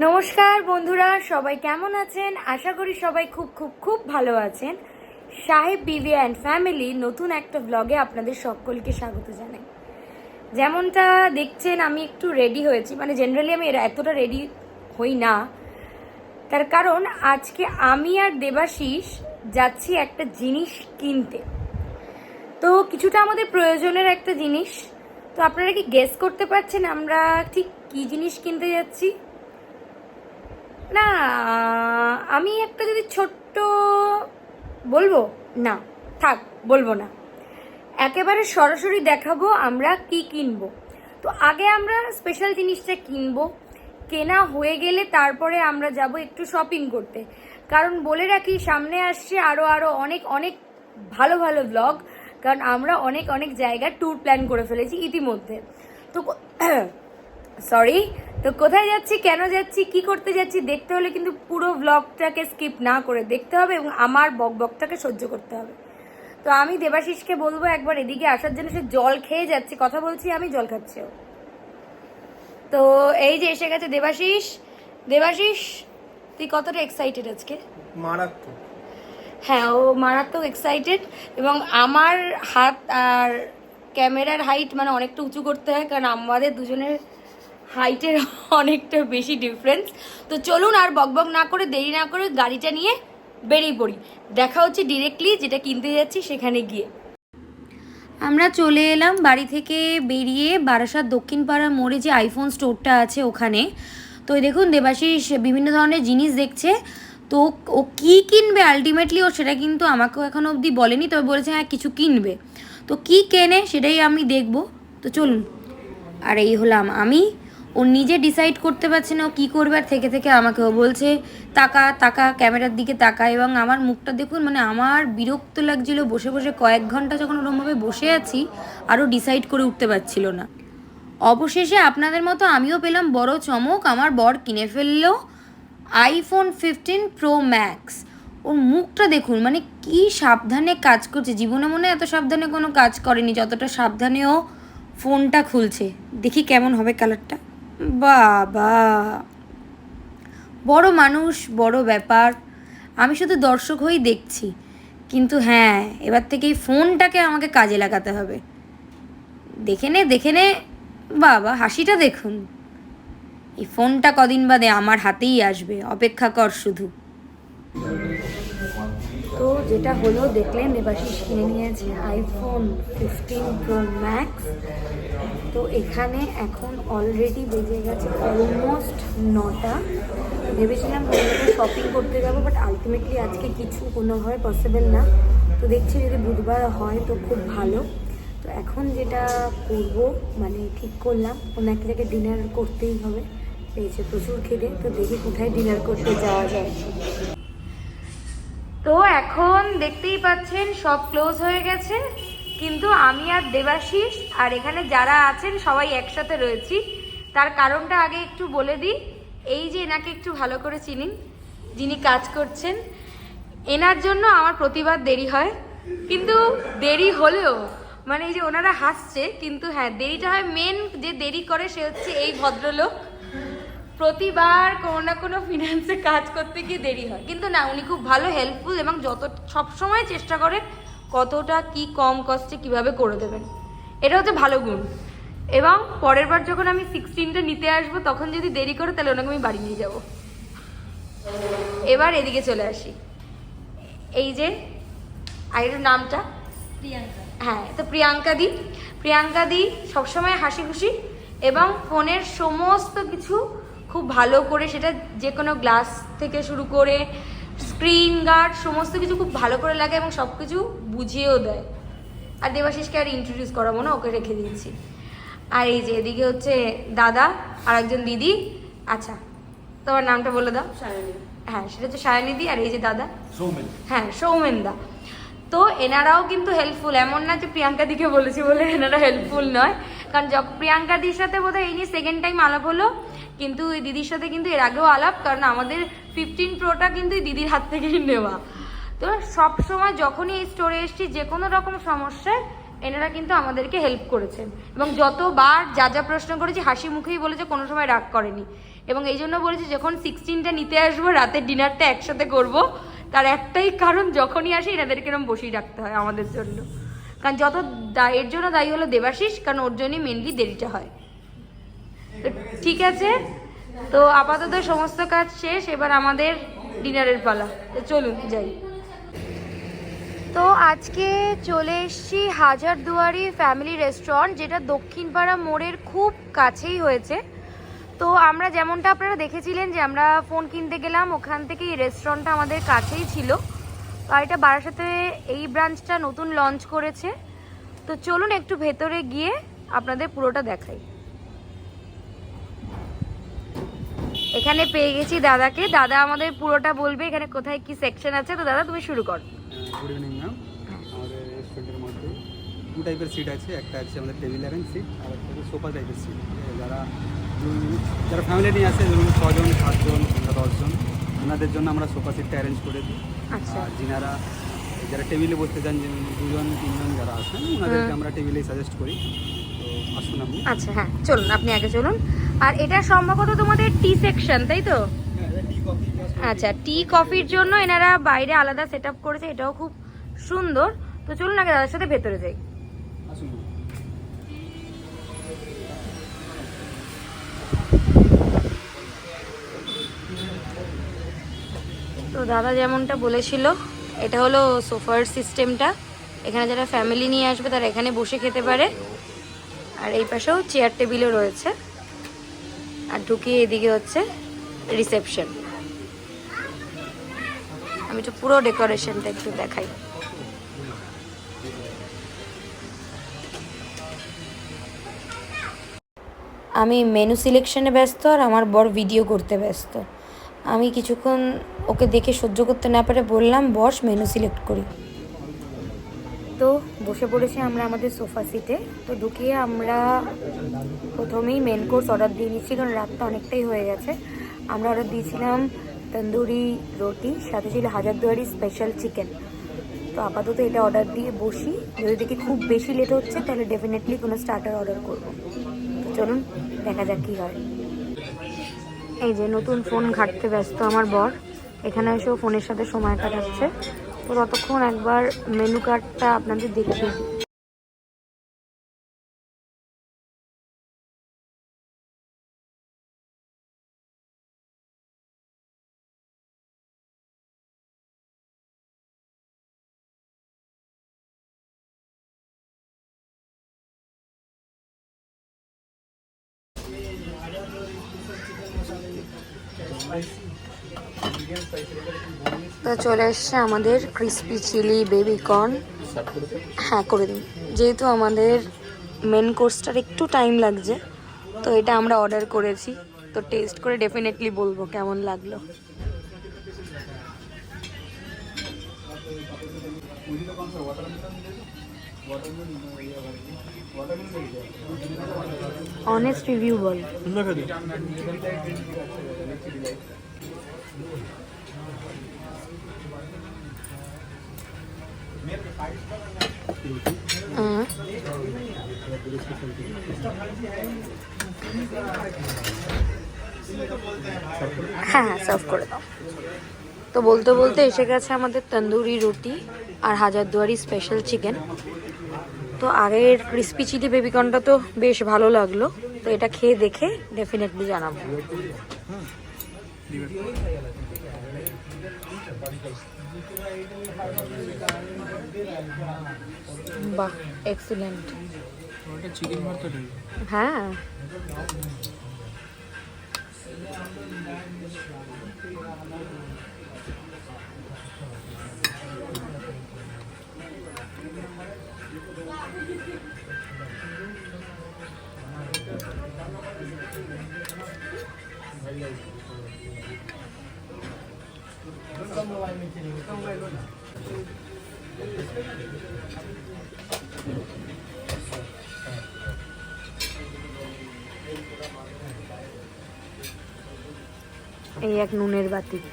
নমস্কার বন্ধুরা, সবাই কেমন আছেন? আশা করি সবাই খুব খুব খুব ভালো আছেন। সাহেব বিবি অ্যান্ড ফ্যামিলি নতুন একটা ব্লগে আপনাদের সকলকে স্বাগত জানাই। যেমনটা দেখছেন আমি একটু রেডি হয়েছি, মানে জেনারেলি আমি এতটা রেডি হই না, তার কারণ আজকে আমি আর দেবাশিস যাচ্ছি একটা জিনিস কিনতে। তো কিছুটা আমাদের প্রয়োজনের একটা জিনিস। তো আপনারা কি গেস করতে পারছেন আমরা ঠিক কী জিনিস কিনতে যাচ্ছি? না, আমি একটা যদি ছোট্ট বলবো, না থাক বলবো না, একেবারে সরাসরি দেখাবো আমরা কি কিনবো। তো আগে আমরা স্পেশাল জিনিসটা কিনবো, কেনা হয়ে গেলে তারপরে আমরা যাব একটু শপিং করতে। কারণ বলে রাখি, সামনে আসছে আরও অনেক অনেক ভালো ভালো ব্লগ, কারণ আমরা অনেক অনেক জায়গায় ট্যুর প্ল্যান করে ফেলেছি ইতিমধ্যে। তো সরি, তো কোথায় যাচ্ছি, কেন যাচ্ছি, কি করতে যাচ্ছি দেখতে হলে কিন্তু পুরো ব্লগটাকে স্কিপ না করে দেখতে হবে এবং আমার বকবকটাকে সহ্য করতে হবে। তো আমি দেবাশিসকে বলবো একবার এদিকে আসার জন্য। সে জল খেয়ে যাচ্ছে, কথা বলছি আমি, জল খাচ্ছেও। তো এই যে এসে গেছে দেবাশিস। দেবাশিস, তুই কতটা এক্সাইটেড আজকে? মারাত্মক। হ্যাঁ, ও মারাত্মক এক্সাইটেড। এবং আমার হাত আর ক্যামেরার হাইট মানে অনেকটা উঁচু করতে হয়, কারণ আমাদের দুজনের হাইটের অনেকটা বেশি ডিফারেন্স। তো চলুন আর বকবক না করে, দেরি না করে গাড়িটা নিয়ে বেরিয়ে পড়ি। দেখা হচ্ছে ডিরেক্টলি যেটা কিনতে যাচ্ছি সেখানে গিয়ে। আমরা চলে এলাম বাড়ি থেকে বেরিয়ে বারাসাত দক্ষিণ পাড়ার মোড়ে যে আইফোন স্টোরটা আছে ওখানে। তো দেখুন দেবাশিস বিভিন্ন ধরনের জিনিস দেখছে। তো ও কী কিনবে আলটিমেটলি ও সেটা কিন্তু আমাকেও এখনও অবধি বলেনি, তবে বলেছে হ্যাঁ কিছু কিনবে। তো কী কেনে সেটাই আমি দেখব। তো চলুন। আর এই হলাম আমি। ও নিজে ডিসাইড করতে পারছে না ও কী করবে, আর থেকে থেকে আমাকেও বলছে তাকা তাকা, ক্যামেরার দিকে তাকা। এবং আমার মুখটা দেখুন, মানে আমার বিরক্ত লাগছিল। বসে বসে কয়েক ঘন্টা যখন ওরমভাবে বসে আছি, আরও ডিসাইড করে উঠতে পারছিল না। অবশেষে আপনাদের মতো আমিও পেলাম বড় চমক। আমার বর কিনে ফেললো আইফোন 15 প্রো ম্যাক্স। ওর মুখটা দেখুন, মানে কি সাবধানে কাজ করছে। জীবনে মনে এত সাবধানে কোনো কাজ করেনি যতটা সাবধানে ও ফোনটা খুলছে। দেখি কেমন হবে কালারটা। বাবা, বড় মানুষ, বড় ব্যাপার। আমি শুধু দর্শক হয়েই দেখছি। কিন্তু হ্যাঁ, এবার থেকে এই ফোনটাকে আমাকে কাজে লাগাতে হবে। দেখে নে। বাবা, হাসিটা দেখুন। এই ফোনটা কদিন বাদে আমার হাতেই আসবে, অপেক্ষা কর শুধু। তো যেটা হলো দেখলেন, দেবাশিস কিনে নিয়েছে আইফোন 15 প্রো ম্যাক্স। তো এখানে এখন অলরেডি বেজে গেছে অলমোস্ট 9টা। ভেবেছিলাম শপিং করতে যাবো, বাট আলটিমেটলি আজকে কিছু কোনোভাবে পসিবল না। তো দেখছি যদি বুধবার হয় তো খুব ভালো। তো এখন যেটা করব, মানে ঠিক করলাম কোনো একটা জায়গায় ডিনার করতেই হবে। পেয়েছে প্রচুর খিদে, তো দেখি কোথায় ডিনার করতে যাওয়া যায়। তো এখন দেখতেই পাচ্ছেন সব ক্লোজ হয়ে গেছে, কিন্তু আমি আর দেবাশিস আর এখানে যারা আছেন সবাই একসাথে রয়েছি। তার কারণটা আগে একটু বলে দিই। এই যে এনাকে একটু ভালো করে চিনিন, যিনি কাজ করছেন, এনার জন্য আমার প্রতিবার দেরি হয়। কিন্তু দেরি হলেও মানে এই যে ওনারা হাসছে, কিন্তু হ্যাঁ দেরিটা হয়। মেন যে দেরি করে সে হচ্ছে এই ভদ্রলোক। প্রতিবার কোনো না কোনো ফিনান্সে কাজ করতে গিয়ে দেরি হয়, কিন্তু না, উনি খুব ভালো হেল্পফুল এবং সবসময় চেষ্টা করে কতটা কি কম কস্টে কিভাবে করে দেবেন। এটা হচ্ছে ভালো গুণ। এবং পরের বার যখন আমি 16টা নিতে আসবো তখন যদি দেরি করে, তাহলে ওনাকে আমি বাড়ি নিয়ে যাব। এবার এদিকে চলে আসি। এই যে আইডের নামটা প্রিয়াঙ্কা। হ্যাঁ, তো প্রিয়াঙ্কা দি সবসময় হাসি খুশি এবং ফোনের সমস্ত কিছু খুব ভালো করে, সেটা যে কোনো গ্লাস থেকে শুরু করে স্ক্রিন গার্ড সমস্ত কিছু খুব ভালো করে লাগে এবং সব কিছু বুঝিয়েও দেয়। আর দেবাশিসকে আর ইন্ট্রোডিউস করাবো না, ওকে রেখে দিয়েছি। আর এই যে এদিকে হচ্ছে দাদা আর একজন দিদি। আচ্ছা, তোমার নামটা বলে দাও। হ্যাঁ, সেটা হচ্ছে সায়নিদি। আর এই যে দাদা সৌমেন। হ্যাঁ, সৌমেন দা। তো এনারাও কিন্তু হেল্পফুল। এমন না যে প্রিয়াঙ্কা দিকে বলেছি বলে এনারা হেল্পফুল নয়, কারণ যখন প্রিয়াঙ্কা দির সাথে বোধহয় এই নিয়ে সেকেন্ড টাইম আলাপ হলো, কিন্তু ওই দিদির সাথে কিন্তু এর আগেও আলাপ, কারণ আমাদের 15 প্রোটা কিন্তু এই দিদির হাত থেকেই নেওয়া। তো সব সময় যখনই এই স্টোরে এসছি, যে কোনো রকম সমস্যায় এনারা কিন্তু আমাদেরকে হেল্প করেছেন এবং যতবার যা যা প্রশ্ন করেছি হাসি মুখেই বলেছে, কোনো সময় রাগ করেনি। এবং এই জন্য বলেছি যখন 16টা নিতে আসবো রাতের ডিনারটা একসাথে করব, তার একটাই কারণ যখনই আসে এনাদেরকে এরকম বসেই রাখতে হয় আমাদের জন্য। কারণ যত এর জন্য দায়ী হলো দেবাশিস, কারণ ওর জন্যই মেনলি দেরিটা হয়। তো ঠিক আছে, তো আপাতত সমস্ত কাজ শেষ, এবার আমাদের ডিনারের পালা। তো চলুন যাই। তো আজকে চলে এসেছি হাজারদুয়ারি ফ্যামিলি রেস্টুরেন্ট, যেটা দক্ষিণপাড়া মোড়ের খুব কাছেই হয়েছে। তো আমরা যেমনটা আপনারা দেখেছিলেন যে আমরা ফোন কিনতে গেলাম, ওখান থেকে এই রেস্টুরেন্টটা আমাদের কাছেই ছিল। আর এটা বারাসাতে এই ব্রাঞ্চটা নতুন লঞ্চ করেছে। তো চলুন একটু ভেতরে গিয়ে আপনাদের পুরোটা দেখাই। এখানে পেয়ে গেছি দাদাকে, দাদা আমাদের পুরোটা বলবে এখানে কোথায় কি সেকশন আছে। তো দাদা তুমি শুরু করো। Good evening ma'am. আমাদের রেস্টুরেন্টের মধ্যে 2 টাইপের সিট আছে, একটা আছে আমাদের টেবিল অ্যারেঞ্জ সিট আর একটা হচ্ছে সোফা টাইপের সিট। যারা ফ্যামিলি নিয়ে আসে, ধরুন 6 জন 7 জন কিংবা 10 জন, ওনাদের জন্য আমরা সোফা সিটটা অ্যারেঞ্জ করে দিই। আচ্ছা। আর যারা টেবিলে বসতে চান, যে 2 জন 3 জন যারা আসেন, ওনাদেরকে আমরা টেবিলেই সাজেস্ট করি। তো আসুন আপনি। আচ্ছা হ্যাঁ চলুন, আপনি আগে চলুন। আর এটা সম্ভবত তোমাদের টি সেকশন, তাই তো? আচ্ছা, টি কফির জন্য এনারা বাইরে আলাদা সেট আপ করেছে, এটাও খুব সুন্দর। তো চলুন আগে দাদার সাথে ভেতরে যাই। তো দাদা যেমনটা বলেছিল, এটা হলো সোফার সিস্টেমটা। এখানে যারা ফ্যামিলি নিয়ে আসবে তারা এখানে বসে খেতে পারে। আর এই পাশেও চেয়ার টেবিলও রয়েছে। আর ঢুকিয়ে এদিকে হচ্ছে রিসেপশন। আমি একটু পুরো ডেকোরেশনটা একটু দেখাই। আমি মেনু সিলেকশনে ব্যস্ত আর আমার বর ভিডিও করতে ব্যস্ত। আমি কিছুক্ষণ ওকে দেখে সহ্য করতে না পারে বললাম, বস মেনু সিলেক্ট করি। তো বসে পড়েছি আমরা আমাদের সোফা সিটে। তো ঢুকিয়ে আমরা প্রথমেই মেন কোর্স অর্ডার দিয়ে নিচ্ছি, কারণ রাতটা অনেকটাই হয়ে গেছে। আমরা অর্ডার দিয়েছিলাম তন্দুরি রুটি, সাথে ছিল হাজারদুয়ারি স্পেশাল চিকেন। তো আপাতত এটা অর্ডার দিয়ে বসি, যদি দেখি খুব বেশি লেট হচ্ছে তাহলে ডেফিনেটলি কোনো স্টার্টার অর্ডার করব। তো চলুন দেখা যাক কী হয়। এই যে নতুন ফোন ঘাঁটতে ব্যস্ত আমার বর, এখানে এসেও ফোনের সাথে সময় কাটাচ্ছে। তো ততক্ষণ একবার মেনু কার্ডটা আপনাদের দেখিয়ে দিই। তো চলে এসছে আমাদের ক্রিসপি চিলি বেবি কর্ন। হ্যাঁ করে দিন, যেহেতু আমাদের মেন কোর্সটার একটু টাইম লাগছে, তো এটা আমরা অর্ডার করেছি। তো টেস্ট করে ডেফিনেটলি বলবো কেমন লাগলো। অনেস্ট রিভিউ বল। হ্যাঁ হ্যাঁ সার্ভ করে দাও। তো বলতে বলতে এসে গেছে আমাদের তন্দুরি রুটি আর হাজারদুয়ারি স্পেশাল চিকেন। তো আগের ক্রিসপি চিলি বেবিকর্নটা তো বেশ ভালো লাগলো, তো এটা খেয়ে দেখে ডেফিনেটলি জানাবো। বাহ এক্সিলেন্ট। হ্যাঁ এই এক নুনের বাতিক।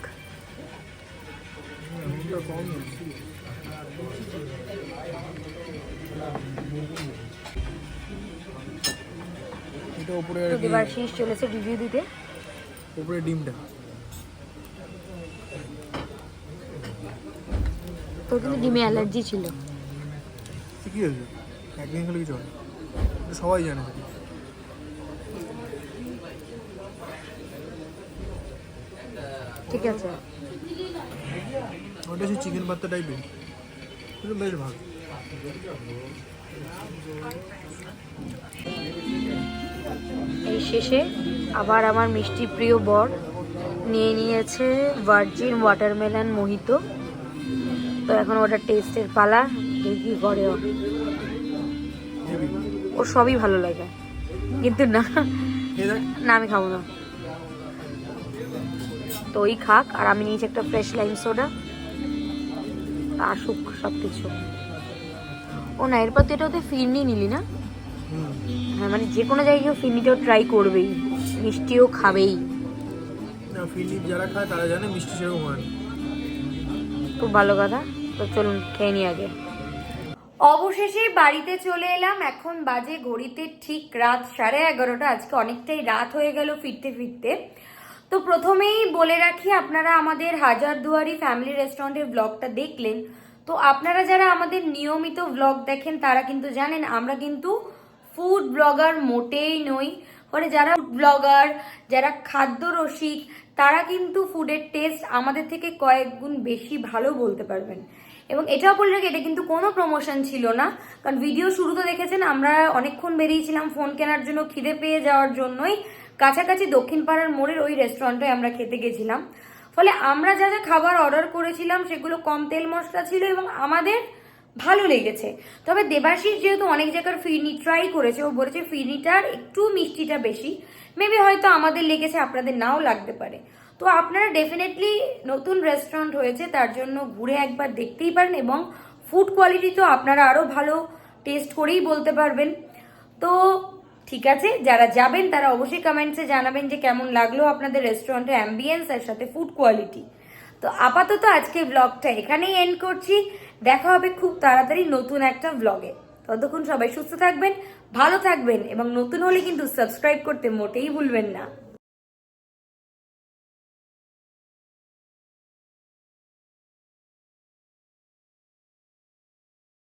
এটা উপরে তো দেবাশিস চলেছে রিভিউ দিতে। উপরে ডিমটা তোর কিন্তু ডিমে অ্যালার্জি ছিল। কি হয়েছে? একদিন খেলে কিছু হয়, এটা সবাই জানে। ঠিক আছে, ওটা হচ্ছে চিকেন ভর্তা টাইপের, কিন্তু বেশ ভালো। এই শেষে আবার আমার মিষ্টি প্রিয় বর নিয়ে নিয়েছে ভার্জিন ওয়াটারমেলন মোহিতো। তো এখন ওটা টেস্টের পালা, দেখি করে ও। ওর সবই ভালো লাগে, কিন্তু না না আমি খাবো না। তো ওই খাক, আর আমি নিয়েছি একটা ফ্রেশ লাইম সোডা। আসুক সব কিছু। ও না, এরপর তো এটা ওদের ফিরনি নিলি না? হ্যাঁ, মানে যে কোনো জায়গায় ফিরনিটাও ট্রাই করবেই, মিষ্টিও খাবেই। না, ফিরনি যারা খায় তারা জানে মিষ্টি সেরকম হয় না। খুব ভালো কথা। তো চলুন খেয়ে নি আগে। অবশেষে বাড়িতে চলে এলাম। এখন বাজে ঘড়িতে ঠিক রাত 11:30। আজকে অনেকটাই রাত হয়ে গেল ফিরতে ফিরতে। তো প্রথমেই বলে রাখি, আপনারা আমাদের হাজারদুয়ারি ফ্যামিলি রেস্টুরেন্টের ব্লগটা দেখলেন। তো আপনারা যারা আমাদের নিয়মিত ব্লগ দেখেন তারা কিন্তু জানেন আমরা কিন্তু ফুড ব্লগার মোটেই নই। মানে যারা ব্লগার, যারা খাদ্য রসিক, তারা কিন্তু ফুডের টেস্ট আমাদের থেকে কয়েক গুণ বেশি ভালো বলতে পারবেন। এবং এটাও বলে রাখি, এটা কিন্তু কোনো প্রমোশন ছিল না, কারণ ভিডিও শুরুতে দেখেছেন আমরা অনেকক্ষণ বেরিয়েছিলাম ফোন কেনার জন্য, খিদে পেয়ে যাওয়ার জন্যই কাছাকাছি দক্ষিণ পাড়ার মোড়ের ওই রেস্টুরেন্টে আমরা খেতে গেছিলাম। ফলে আমরা যা যা খাবার অর্ডার করেছিলাম সেগুলো কম তেল মশলা ছিল এবং আমাদের ভালো লেগেছে। তবে দেবাশিস যেহেতু অনেক জায়গার ফিরনি ট্রাই করেছে, ও বলেছে ফিরনিটার একটু মিষ্টিটা বেশি। মেবি হয়তো আমাদের লেগেছে, আপনাদের নাও লাগতে পারে। তো আপনারা ডেফিনেটলি, নতুন রেস্টুরেন্ট হয়েছে তার জন্য ঘুরে একবার দেখতেই পারেন, এবং ফুড কোয়ালিটি তো আপনারা আরও ভালো টেস্ট করেই বলতে পারবেন। তো ঠিক আছে, যারা যাবেন তারা অবশ্যই কমেন্টসে জানাবেন যে কেমন লাগলো আপনাদের রেস্টুরেন্টের অ্যাম্বিয়েন্স আর সাথে ফুড কোয়ালিটি। তো আপাতত আজকে ব্লগটা এখানেই এন্ড করছি। দেখা হবে খুব তাড়াতাড়ি নতুন একটা ব্লগে। ততক্ষণ সবাই সুস্থ থাকবেন, ভালো থাকবেন, এবং নতুন হলে কিন্তু সাবস্ক্রাইব করতে মোটেই ভুলবেন না।